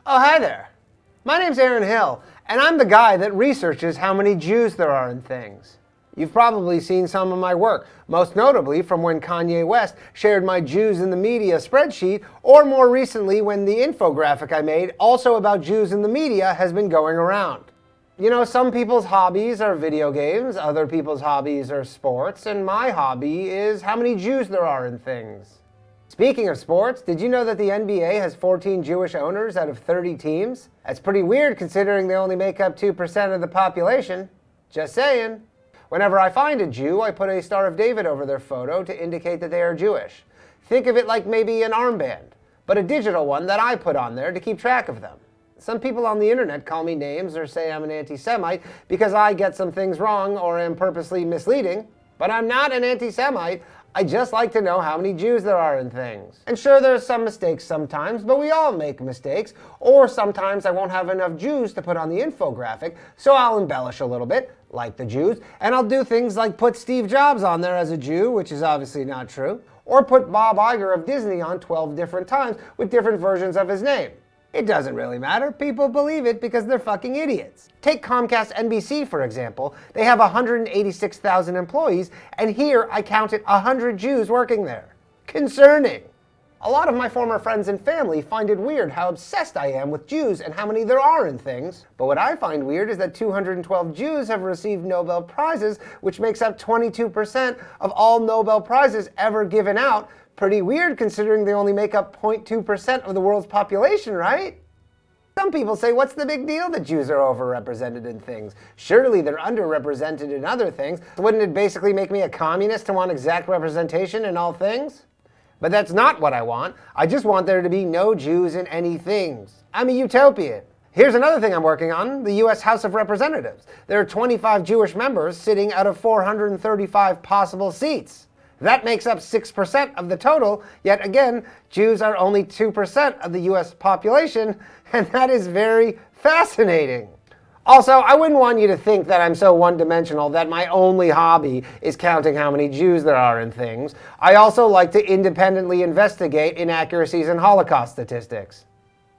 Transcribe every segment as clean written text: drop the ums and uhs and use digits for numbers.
Oh, hi there. My name's Aaron Hill, and I'm the guy that researches how many Jews there are in things. You've probably seen some of my work, most notably from when Kanye West shared my Jews in the media spreadsheet, or more recently when the infographic I made also about Jews in the media has been going around. You know, some people's hobbies are video games, other people's hobbies are sports, and my hobby is how many Jews there are in things. Speaking of sports, did you know that the NBA has 14 Jewish owners out of 30 teams? That's pretty weird considering they only make up 2% of the population. Just saying. Whenever I find a Jew, I put a Star of David over their photo to indicate that they are Jewish. Think of it like maybe an armband, but a digital one that I put on there to keep track of them. Some people on the internet call me names or say I'm an anti-Semite because I get some things wrong or am purposely misleading, but I'm not an anti-Semite. I just like to know how many Jews there are in things. And sure, there's some mistakes sometimes, but we all make mistakes. Or sometimes I won't have enough Jews to put on the infographic, so I'll embellish a little bit, like the Jews, and I'll do things like put Steve Jobs on there as a Jew, which is obviously not true, or put Bob Iger of Disney on 12 different times with different versions of his name. It doesn't really matter. People believe it because they're fucking idiots. Take Comcast NBC, for example. They have 186,000 employees, and here I counted 100 Jews working there. Concerning. A lot of my former friends and family find it weird how obsessed I am with Jews and how many there are in things. But what I find weird is that 212 Jews have received Nobel Prizes, which makes up 22% of all Nobel Prizes ever given out. Pretty weird considering they only make up 0.2% of the world's population, right? Some people say, what's the big deal that Jews are overrepresented in things? Surely they're underrepresented in other things. Wouldn't it basically make me a communist to want exact representation in all things? But that's not what I want. I just want there to be no Jews in any things. I'm a utopian. Here's another thing I'm working on, the US House of Representatives. There are 25 Jewish members sitting out of 435 possible seats. That makes up 6% of the total, yet again, Jews are only 2% of the US population, and that is very fascinating. Also, I wouldn't want you to think that I'm so one-dimensional that my only hobby is counting how many Jews there are in things. I also like to independently investigate inaccuracies in Holocaust statistics.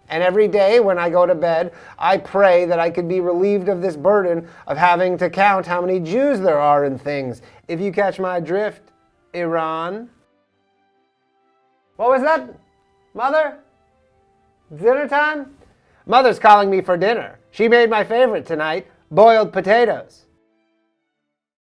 And every day when I go to bed, I pray that I could be relieved of this burden of having to count how many Jews there are in things. If you catch my drift, Iran. What was that? Mother? Dinner time? Mother's calling me for dinner. She made my favorite tonight, boiled potatoes.